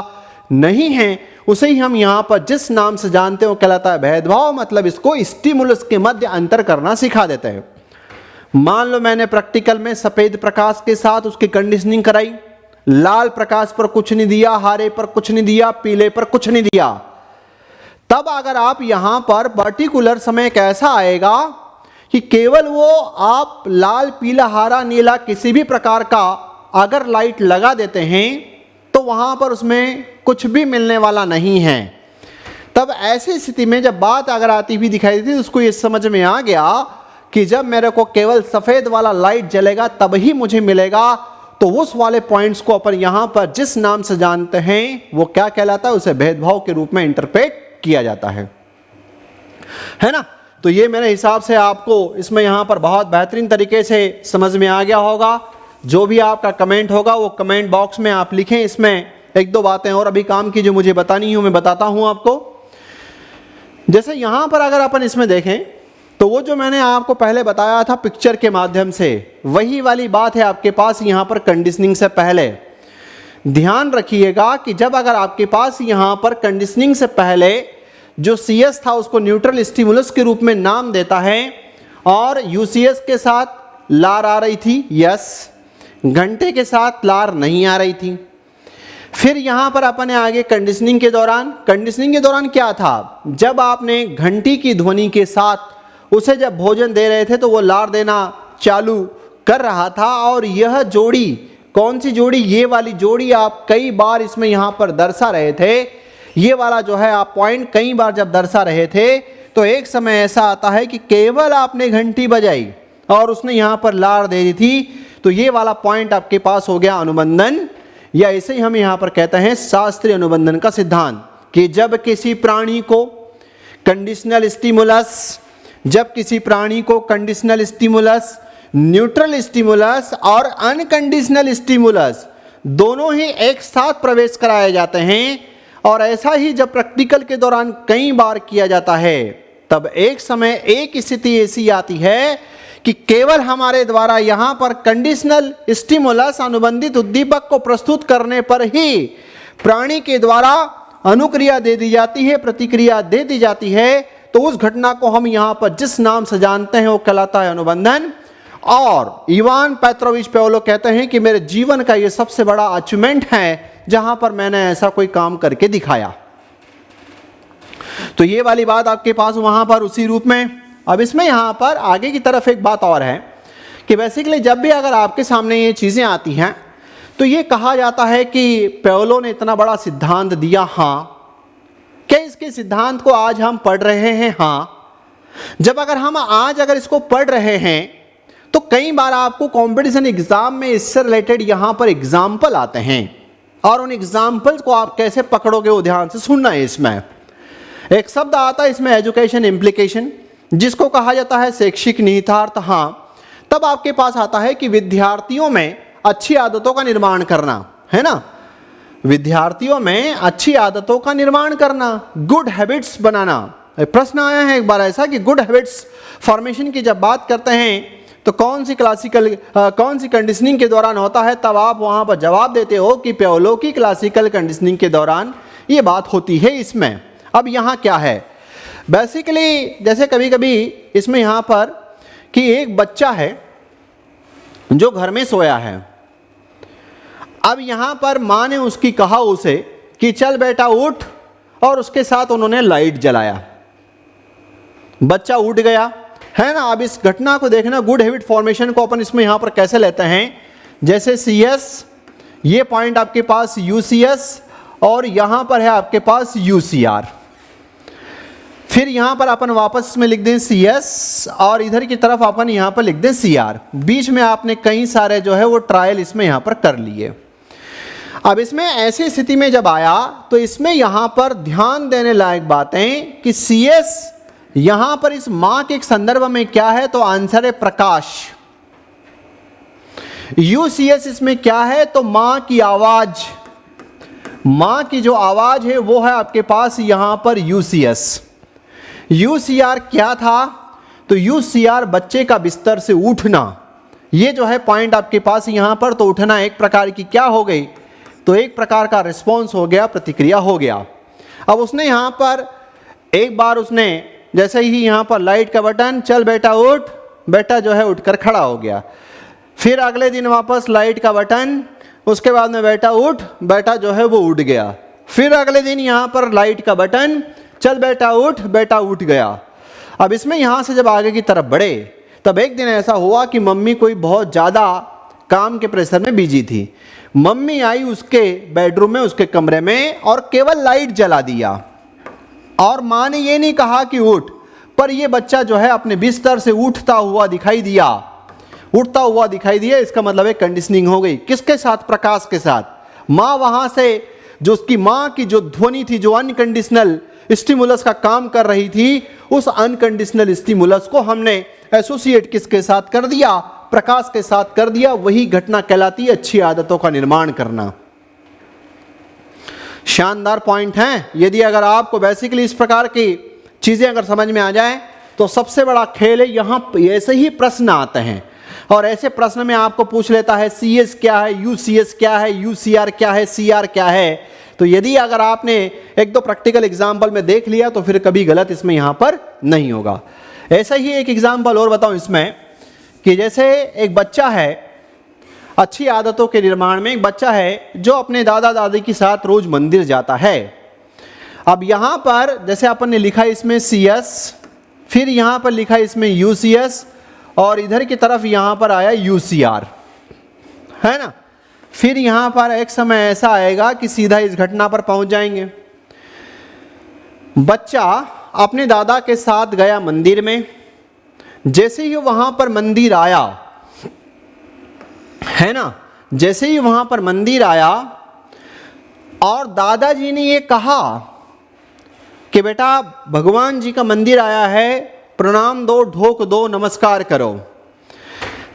नहीं है। उसे ही हम यहाँ पर जिस नाम से जानते हो कहलाता है भेदभाव। मतलब इसको स्टिमुलस के मध्य अंतर करना सिखा देते हैं। मान लो मैंने प्रैक्टिकल में सफेद प्रकाश के साथ उसकी कंडीशनिंग कराई, लाल प्रकाश पर कुछ नहीं दिया, हरे पर कुछ नहीं दिया, पीले पर कुछ नहीं दिया। तब अगर आप यहां पर पर्टिकुलर समय कैसा आएगा कि केवल वो आप लाल, पीला, हरा, नीला किसी भी प्रकार का अगर लाइट लगा देते हैं तो वहां पर उसमें कुछ भी मिलने वाला नहीं है। तब ऐसी स्थिति में जब बात अगर आती हुई दिखाई देती, उसको ये समझ में आ गया कि जब मेरे को केवल सफेद वाला लाइट जलेगा तब ही मुझे मिलेगा। तो उस वाले पॉइंट्स को अपन यहां पर जिस नाम से जानते हैं वो क्या कहलाता है, उसे भेदभाव के रूप में इंटरप्रेट किया जाता है ना। तो ये मेरे हिसाब से आपको इसमें यहां पर बहुत बेहतरीन तरीके से समझ में आ गया होगा। जो भी आपका कमेंट होगा वो कमेंट बॉक्स में आप लिखें। इसमें एक दो बातें और अभी काम की जो मुझे बतानी है मैं बताता हूं आपको। जैसे यहां पर अगर अपन इसमें देखें तो वो जो मैंने आपको पहले बताया था पिक्चर के माध्यम से, वही वाली बात है आपके पास यहां पर कंडीशनिंग से पहले। ध्यान रखिएगा कि जब अगर आपके पास यहां पर कंडीशनिंग से पहले जो CS था उसको न्यूट्रल स्टिमुलस के रूप में नाम देता है और UCS के साथ लार आ रही थी, यस, घंटे के साथ लार नहीं आ रही थी। फिर यहां पर अपन आगे कंडीशनिंग के दौरान क्या था, जब आपने घंटी की ध्वनि के साथ उसे जब भोजन दे रहे थे तो वो लार देना चालू कर रहा था। और यह जोड़ी, कौन सी जोड़ी? ये वाली जोड़ी आप कई बार इसमें यहां पर दर्शा रहे थे। ये वाला जो है आप पॉइंट कई बार जब दर्शा रहे थे तो एक समय ऐसा आता है कि केवल आपने घंटी बजाई और उसने यहां पर लार दे दी थी, तो ये वाला पॉइंट आपके पास हो गया अनुबंधन, या इसे ही हम यहां पर कहते हैं शास्त्रीय अनुबंधन का सिद्धांत, कि जब किसी प्राणी को कंडीशनल स्टिमुलस, जब किसी प्राणी को कंडीशनल स्टिमुलस, न्यूट्रल स्टिमुलस और अनकंडीशनल स्टिमुलस दोनों ही एक साथ प्रवेश कराए जाते हैं, और ऐसा ही जब प्रैक्टिकल के दौरान कई बार किया जाता है, तब एक समय एक स्थिति ऐसी आती है कि केवल हमारे द्वारा यहां पर कंडीशनल स्टिमुलस, अनुबंधित उद्दीपक को प्रस्तुत करने पर ही प्राणी के द्वारा अनुक्रिया दे दी जाती है, प्रतिक्रिया दे दी जाती है। तो उस घटना को हम यहां पर जिस नाम से जानते हैं वो कहलाता है अनुबंधन। और इवान पेत्रोविच पाव्लोव कहते हैं कि मेरे जीवन का ये सबसे बड़ा अचीवमेंट है जहां पर मैंने ऐसा कोई काम करके दिखाया। तो ये वाली बात आपके पास वहां पर उसी रूप में। अब इसमें यहां पर आगे की तरफ एक बात और है कि बेसिकली जब भी अगर आपके सामने ये चीजें आती हैं तो ये कहा जाता है कि पाव्लोव ने इतना बड़ा सिद्धांत दिया। हाँ, क्या इसके सिद्धांत को आज हम पढ़ रहे हैं? हाँ। जब अगर हम आज अगर इसको पढ़ रहे हैं तो कई बार आपको कंपटीशन एग्जाम में इससे रिलेटेड यहां पर एग्जाम्पल आते हैं, और उन एग्जाम्पल्स को आप कैसे पकड़ोगे वो ध्यान से सुनना है। इसमें एक शब्द आता है इसमें एजुकेशन इम्प्लीकेशन, जिसको कहा जाता है शैक्षिक निहितार्थ। हाँ, तब आपके पास आता है कि विद्यार्थियों में अच्छी आदतों का निर्माण करना, है ना, विद्यार्थियों में अच्छी आदतों का निर्माण करना, गुड हैबिट्स बनाना। प्रश्न आया है एक बार ऐसा कि गुड हैबिट्स फॉर्मेशन की जब बात करते हैं तो कौन सी कंडीशनिंग के दौरान होता है? तब आप वहां पर जवाब देते हो कि पाव्लोव की क्लासिकल कंडीशनिंग के दौरान ये बात होती है इसमें। अब यहाँ क्या है बेसिकली, जैसे कभी कभी इसमें यहाँ पर कि एक बच्चा है जो घर में सोया है। अब यहाँ पर माँ ने उसकी कहा उसे कि चल बेटा उठ, और उसके साथ उन्होंने लाइट जलाया, बच्चा उठ गया, है ना। अब इस घटना को देखना, गुड हैबिट फॉर्मेशन को अपन इसमें यहां पर कैसे लेते हैं, जैसे CS, ये पॉइंट आपके पास UCS, और यहां पर है आपके पास UCR। फिर यहां पर अपन वापस में लिख दें CS, और इधर की तरफ अपन यहां पर लिख दें CR। बीच में आपने कई सारे जो है वो ट्रायल इसमें यहां पर कर लिए। अब इसमें ऐसी स्थिति में जब आया तो इसमें यहां पर ध्यान देने लायक बातें कि CS यहां पर इस मां के संदर्भ में क्या है, तो आंसर है प्रकाश। UCS इसमें क्या है, तो मां की आवाज, मां की जो आवाज है वो है आपके पास यहां पर UCS। UCR क्या था, तो UCR बच्चे का बिस्तर से उठना, ये जो है पॉइंट आपके पास यहां पर। तो उठना एक प्रकार की क्या हो गई, तो एक प्रकार का रिस्पॉन्स हो गया, प्रतिक्रिया हो गया। अब उसने यहां पर एक बार उसने जैसे ही यहां पर लाइट का बटन, चल बेटा उठ, बेटा जो है उठकर खड़ा हो गया। फिर अगले दिन वापस लाइट का बटन, उसके बाद में बेटा उठ, बेटा जो है वो उठ गया। फिर अगले दिन यहां पर लाइट का बटन, चल बेटा उठ, बेटा उठ गया। अब इसमें यहां से जब आगे की तरफ बढ़े तब एक दिन ऐसा हुआ कि मम्मी कोई बहुत ज़्यादा काम के प्रेशर में बिजी थी। मम्मी आई उसके बेडरूम में, उसके कमरे में, और केवल लाइट जला दिया, और माँ ने ये नहीं कहा कि उठ, पर ये बच्चा जो है अपने बिस्तर से उठता हुआ दिखाई दिया, उठता हुआ दिखाई दिया। इसका मतलब है कंडीशनिंग हो गई। किसके साथ? प्रकाश के साथ। माँ वहां से जो उसकी माँ की जो ध्वनि थी, जो अनकंडीशनल स्टिमुलस का काम कर रही थी, उस अनकंडीशनल स्टिमुलस को हमने एसोसिएट किसके साथ कर दिया? प्रकाश के साथ कर दिया। वही घटना कहलाती है अच्छी आदतों का निर्माण करना। शानदार पॉइंट है। यदि अगर आपको बेसिकली इस प्रकार की चीजें अगर समझ में आ जाए तो सबसे बड़ा खेल है। यहां ऐसे ही प्रश्न आते हैं, और ऐसे प्रश्न में आपको पूछ लेता है CS क्या है, UCS क्या है, UCR क्या है, CR क्या है। तो यदि अगर आपने एक दो प्रैक्टिकल एग्जाम्पल में देख लिया तो फिर कभी गलत इसमें यहां पर नहीं होगा। ऐसा ही एक एग्जाम्पल और बताऊं इसमें कि जैसे एक बच्चा है, अच्छी आदतों के निर्माण में एक बच्चा है जो अपने दादा दादी के साथ रोज मंदिर जाता है। अब यहां पर जैसे अपन ने लिखा इसमें CS, फिर यहाँ पर लिखा इसमें UCS, और इधर की तरफ यहाँ पर आया UCR, है ना। फिर यहाँ पर एक समय ऐसा आएगा कि सीधा इस घटना पर पहुँच जाएंगे। बच्चा अपने दादा के साथ गया मंदिर में। जैसे ही वहाँ पर मंदिर आया, है ना, जैसे ही वहाँ पर मंदिर आया और दादाजी ने ये कहा कि बेटा भगवान जी का मंदिर आया है, प्रणाम दो, ढोक दो, नमस्कार करो।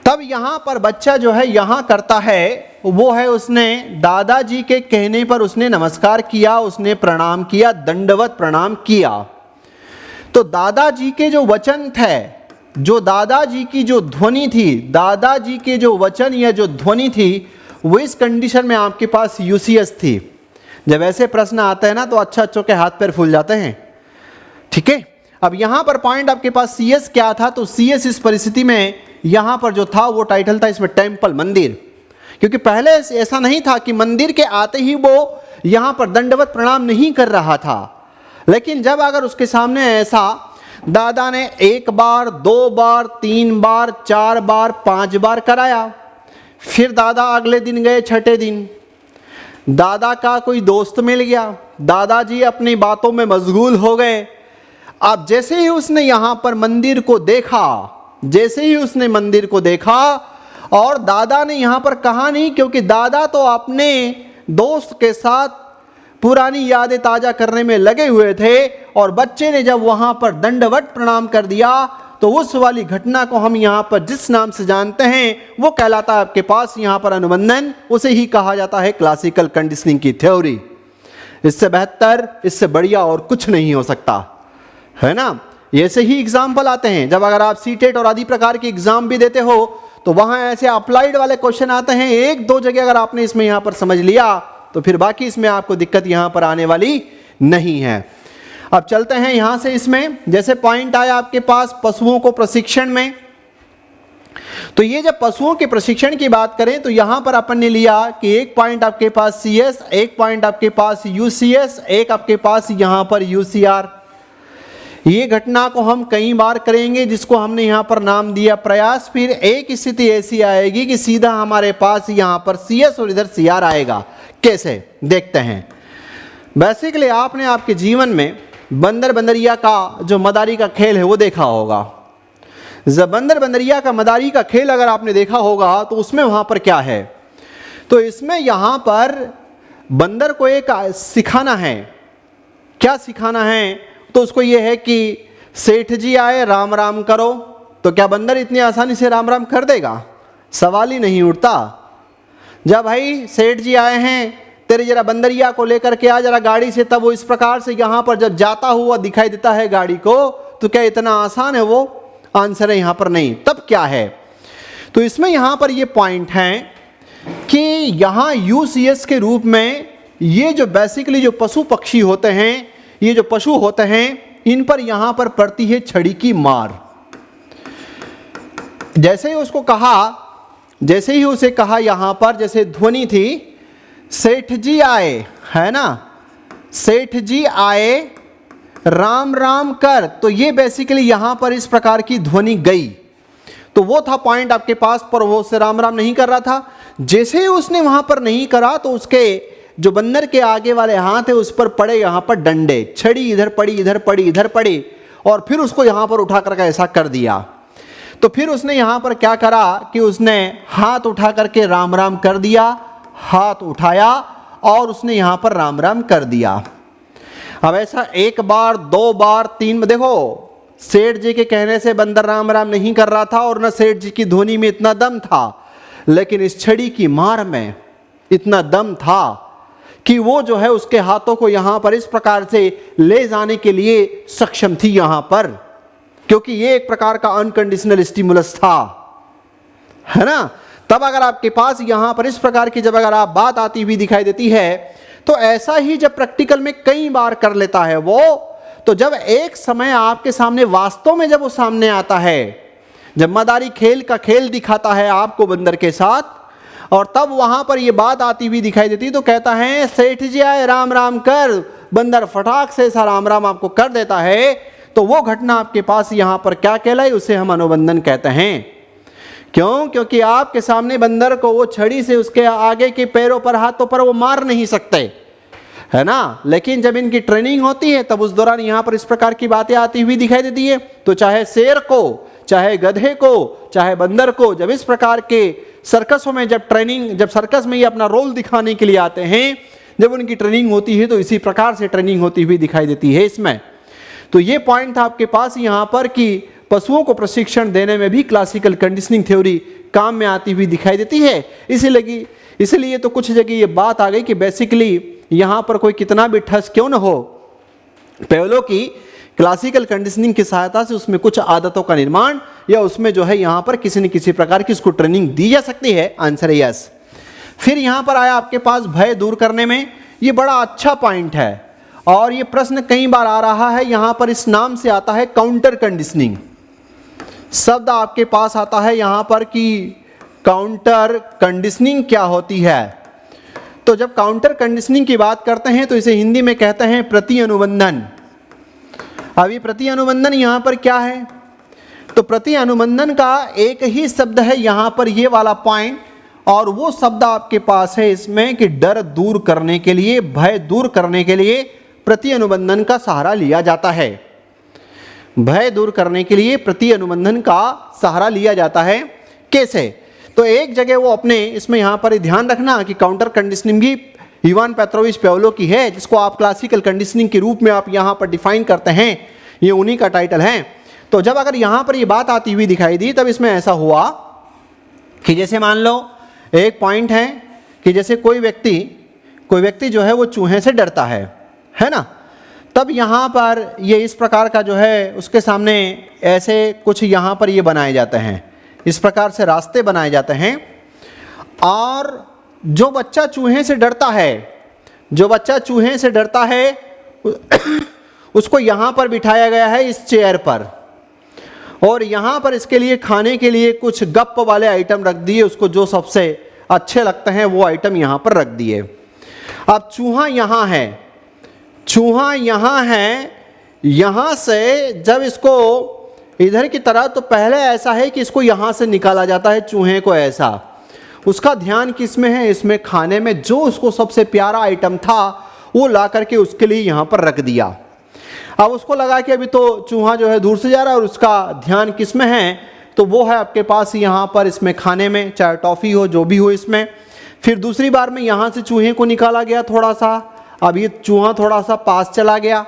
तब यहाँ पर बच्चा जो है यहाँ करता है वो है, उसने दादाजी के कहने पर उसने नमस्कार किया, उसने प्रणाम किया, दंडवत प्रणाम किया। तो दादाजी के जो वचन थे, जो दादाजी की जो ध्वनि थी, दादाजी के जो वचन या जो ध्वनि थी, वो इस कंडीशन में आपके पास UCS थी। जब ऐसे प्रश्न आते हैं ना तो अच्छों के हाथ पैर फूल जाते हैं, ठीक है। अब यहाँ पर पॉइंट आपके पास CS क्या था, तो CS इस परिस्थिति में यहाँ पर जो था वो टाइटल था इसमें टेम्पल, मंदिर। क्योंकि पहले ऐसा नहीं था कि मंदिर के आते ही वो यहाँ पर दंडवत प्रणाम नहीं कर रहा था, लेकिन जब अगर उसके सामने ऐसा दादा ने 1 बार, 2 बार, 3 बार, 4 बार, 5 बार कराया, फिर दादा अगले दिन गए, छठे दिन दादा का कोई दोस्त मिल गया, दादाजी अपनी बातों में मशगूल हो गए। अब जैसे ही उसने यहाँ पर मंदिर को देखा, जैसे ही उसने मंदिर को देखा, और दादा ने यहाँ पर कहा नहीं, क्योंकि दादा तो अपने दोस्त के साथ पुरानी यादें ताज़ा करने में लगे हुए थे, और बच्चे ने जब वहाँ पर दंडवत प्रणाम कर दिया तो उस वाली घटना को हम यहाँ पर जिस नाम से जानते हैं वो कहलाता है आपके पास यहाँ पर अनुबंधन, उसे ही कहा जाता है क्लासिकल कंडीशनिंग की थ्योरी। इससे बेहतर, इससे बढ़िया और कुछ नहीं हो सकता, है ना। ऐसे ही एग्जाम्पल आते हैं जब अगर आप सीटेट और आदि प्रकार के एग्जाम भी देते हो तो वहाँ ऐसे अप्लाइड वाले क्वेश्चन आते हैं। 1-2 जगह अगर आपने इसमें यहाँ पर समझ लिया तो फिर बाकी इसमें आपको दिक्कत यहाँ पर आने वाली नहीं है। अब चलते हैं यहाँ से, इसमें जैसे पॉइंट आया आपके पास पशुओं को प्रशिक्षण में, तो ये जब पशुओं के प्रशिक्षण की बात करें तो यहाँ पर अपन ने लिया कि 1 पॉइंट आपके पास CS, 1 पॉइंट आपके पास UCS, 1 आपके पास यहाँ पर UCR। ये घटना को हम कई बार करेंगे जिसको हमने यहाँ पर नाम दिया प्रयास। फिर एक स्थिति ऐसी आएगी कि सीधा हमारे पास यहाँ पर CS और इधर CR आएगा। कैसे, देखते हैं। बेसिकली आपने आपके जीवन में बंदर बंदरिया का जो मदारी का खेल है वो देखा होगा। जब बंदर बंदरिया का मदारी का खेल अगर आपने देखा होगा तो उसमें वहाँ पर क्या है, तो इसमें यहाँ पर बंदर को एक सिखाना है। क्या सिखाना है, तो उसको ये है कि सेठ जी आए, राम राम करो। तो क्या बंदर इतनी आसानी से राम राम कर देगा? सवाल ही नहीं उठता। जब भाई सेठ जी आए हैं, तेरे जरा बंदरिया को लेकर के आ जरा गाड़ी से, तब वो इस प्रकार से यहाँ पर जब जाता हुआ दिखाई देता है गाड़ी को, तो क्या इतना आसान है? वो आंसर है यहाँ पर नहीं। तब क्या है, तो इसमें यहाँ पर ये पॉइंट है कि यहाँ UCS के रूप में ये जो बेसिकली जो पशु पक्षी होते हैं, ये जो पशु होते हैं, इन पर यहाँ पर पड़ती है छड़ी की मार। जैसे ही उसको कहा, जैसे ही उसे कहा यहाँ पर, जैसे ध्वनि थी सेठ जी आए, है ना, सेठ जी आए, राम राम कर, तो ये बेसिकली यहाँ पर इस प्रकार की ध्वनि गई। तो वो था पॉइंट आपके पास, पर वो उससे राम राम नहीं कर रहा था। जैसे ही उसने वहां पर नहीं करा तो उसके जो बंदर के आगे वाले हाथ है उस पर पड़े यहाँ पर डंडे, छड़ी इधर पड़ी, इधर पड़ी, इधर पड़ी, और फिर उसको यहाँ पर उठा करके ऐसा कर दिया। तो फिर उसने यहाँ पर क्या करा कि उसने हाथ उठा करके राम राम कर दिया, हाथ उठाया और उसने यहाँ पर राम राम कर दिया। अब ऐसा 1 बार, 2 बार, 3, देखो सेठ जी के कहने से बंदर राम राम नहीं कर रहा था और न सेठ जी की ध्वनि में इतना दम था, लेकिन इस छड़ी की मार में इतना दम था कि वो जो है उसके हाथों को यहाँ पर इस प्रकार से ले जाने के लिए सक्षम थी यहाँ पर, क्योंकि ये एक प्रकार का अनकंडीशनल स्टिमुलस था, है ना। तब अगर आपके पास यहाँ पर इस प्रकार की जब अगर आप बात आती हुई दिखाई देती है, तो ऐसा ही जब प्रैक्टिकल में कई बार कर लेता है वो, तो जब एक समय आपके सामने वास्तव में जब वो सामने आता है, जब मदारी खेल का खेल दिखाता है आपको बंदर के साथ, और तब वहां पर ये बात आती हुई दिखाई देती, तो कहता है सेठ जी आए, राम राम कर। बंदर फटाक से ऐसा राम राम आपको कर देता है तो वो घटना आपके पास यहां पर क्या कहलाई, उसे हम अनुबंधन कहते हैं। क्यों? क्योंकि आपके सामने बंदर को वो छड़ी से उसके आगे के पैरों पर, हाथों पर वो मार नहीं सकते, है ना। लेकिन जब इनकी ट्रेनिंग होती है तब उस दौरान यहां पर इस प्रकार की बातें आती हुई दिखाई देती है। तो चाहे शेर को, चाहे गधे को, चाहे बंदर को, जब इस प्रकार के सर्कसों में जब सर्कस में ये अपना रोल दिखाने के लिए आते हैं, जब उनकी ट्रेनिंग होती है तो इसी प्रकार से ट्रेनिंग होती हुई दिखाई देती है इसमें। तो ये पॉइंट था आपके पास यहां पर कि पशुओं को प्रशिक्षण देने में भी क्लासिकल कंडीशनिंग थ्योरी काम में आती हुई दिखाई देती है। इसीलिए तो कुछ जगह ये बात आ गई कि बेसिकली यहां पर कोई कितना भी ठस क्यों न हो, पेवलो की क्लासिकल कंडीशनिंग की सहायता से उसमें कुछ आदतों का निर्माण या उसमें जो है यहां पर किसी न किसी प्रकार की उसको ट्रेनिंग दी जा सकती है। आंसर है यस। फिर यहां पर आया आपके पास भय दूर करने में, ये बड़ा अच्छा पॉइंट है और ये प्रश्न कई बार आ रहा है। यहां पर इस नाम से आता है काउंटर कंडीशनिंग, शब्द आपके पास आता है यहां पर कि काउंटर कंडीशनिंग क्या होती है। तो जब काउंटर कंडीशनिंग की बात करते हैं तो इसे हिंदी में कहते हैं प्रति अनुबंधन। अब ये प्रति अनुबंधन यहां पर क्या है, तो प्रति अनुबंधन का एक ही शब्द है यहां पर ये वाला पॉइंट, और वो शब्द आपके पास है इसमें कि डर दूर करने के लिए, भय दूर करने के लिए प्रति अनुबंधन का सहारा लिया जाता है। भय दूर करने के लिए प्रति अनुबंधन का सहारा लिया जाता है। कैसे? तो एक जगह वो अपने इसमें यहां पर ध्यान रखना कि काउंटर कंडीशनिंग भी इवान पेत्रोविच पेवलो की है, जिसको आप क्लासिकल कंडीशनिंग के रूप में आप यहां पर डिफाइन करते हैं, ये उन्हीं का टाइटल है। तो जब अगर यहां पर ये बात आती हुई दिखाई दी तब इसमें ऐसा हुआ कि जैसे मान लो एक पॉइंट है कि जैसे कोई व्यक्ति जो है वो चूहे से डरता है ना। तब यहाँ पर ये इस प्रकार का जो है उसके सामने ऐसे कुछ यहाँ पर ये बनाए जाते हैं, इस प्रकार से रास्ते बनाए जाते हैं, और जो बच्चा चूहे से डरता है उसको यहाँ पर बिठाया गया है इस चेयर पर, और यहाँ पर इसके लिए खाने के लिए कुछ गप वाले आइटम रख दिए, उसको जो सबसे अच्छे लगते हैं वो आइटम यहाँ पर रख दिए। अब चूहा यहाँ है, यहाँ से जब इसको इधर की तरह, तो पहले ऐसा है कि इसको यहाँ से निकाला जाता है चूहे को, ऐसा उसका ध्यान किस में है, इसमें खाने में जो उसको सबसे प्यारा आइटम था वो ला करके उसके लिए यहाँ पर रख दिया। अब उसको लगा कि अभी तो चूहा जो है दूर से जा रहा है और उसका ध्यान किस में है, तो वो है आपके पास यहाँ पर इसमें खाने में, चाहे टॉफ़ी हो जो भी हो इसमें। फिर दूसरी बार में यहाँ से चूहे को निकाला गया थोड़ा सा, अब ये चूहा थोड़ा सा पास चला गया।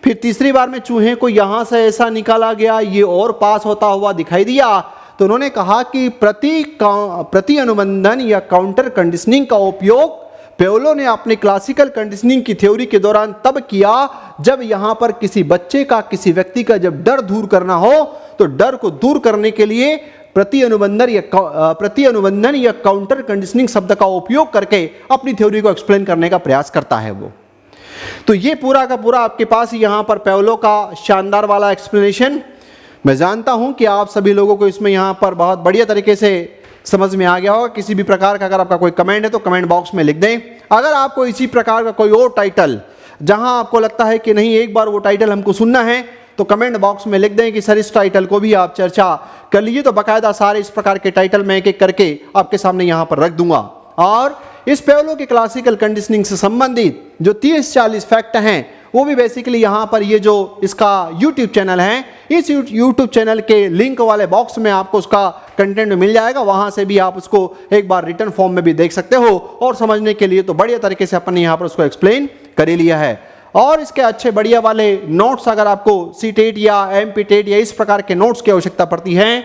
फिर तीसरी बार में चूहे को यहाँ से ऐसा निकाला गया, ये और पास होता हुआ दिखाई दिया। तो उन्होंने कहा कि प्रति अनुबंधन या काउंटर कंडीशनिंग का उपयोग पेवलो ने अपने क्लासिकल कंडीशनिंग की थ्योरी के दौरान तब किया जब यहाँ पर किसी बच्चे का, किसी व्यक्ति का जब डर दूर करना हो, तो डर को दूर करने के लिए प्रति अनुबंधन या काउंटर कंडीशनिंग शब्द का उपयोग करके अपनी थ्योरी को एक्सप्लेन करने का प्रयास करता है वो। तो ये पूरा का पूरा आपके पास यहाँ पर पेवलो का शानदार वाला एक्सप्लेनेशन। मैं जानता हूँ कि आप सभी लोगों को इसमें यहाँ पर बहुत बढ़िया तरीके से समझ में आ गया होगा। किसी भी प्रकार का अगर आपका कोई कमेंट है तो कमेंट बॉक्स में लिख दें। अगर आपको इसी प्रकार का कोई और टाइटल जहां आपको लगता है कि नहीं एक बार वो टाइटल हमको सुनना है, तो कमेंट बॉक्स में लिख दें कि सर इस टाइटल को भी आप चर्चा कर लीजिए। तो बाकायदा सारे इस प्रकार के टाइटल मैं एक एक करके आपके सामने यहाँ पर रख दूंगा। और इस पेवलो के क्लासिकल कंडीशनिंग से संबंधित जो 30-40 फैक्ट हैं वो भी बेसिकली यहाँ पर ये जो इसका YouTube चैनल है, इस YouTube चैनल के लिंक वाले बॉक्स में आपको उसका कंटेंट मिल जाएगा। वहाँ से भी आप उसको एक बार रिटर्न फॉर्म में भी देख सकते हो, और समझने के लिए तो बढ़िया तरीके से अपन ने यहाँ पर उसको एक्सप्लेन कर ही लिया है। और इसके अच्छे बढ़िया वाले नोट्स अगर आपको CTET या MP-TET या इस प्रकार के नोट्स की आवश्यकता पड़ती है,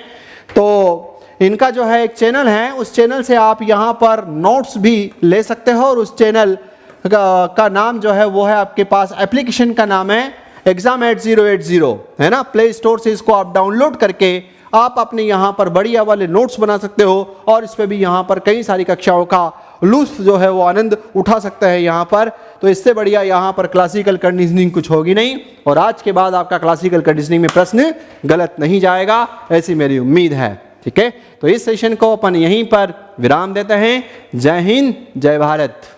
तो इनका जो है एक चैनल है, उस चैनल से आप यहाँ पर नोट्स भी ले सकते हो। और उस चैनल का नाम जो है वो है आपके पास, एप्लीकेशन का नाम है Exam8080 है ना। प्ले स्टोर से इसको आप डाउनलोड करके आप अपने यहाँ पर बढ़िया वाले नोट्स बना सकते हो, और इस पे भी यहाँ पर कई सारी कक्षाओं का लुत्फ जो है वो आनंद उठा सकते हैं यहाँ पर। तो इससे बढ़िया यहाँ पर क्लासिकल कंडीशनिंग कुछ होगी नहीं, और आज के बाद आपका क्लासिकल कंडीशनिंग में प्रश्न गलत नहीं जाएगा, ऐसी मेरी उम्मीद है। ठीक है, तो इस सेशन को अपन यहीं पर विराम देते हैं। जय हिंद, जय भारत।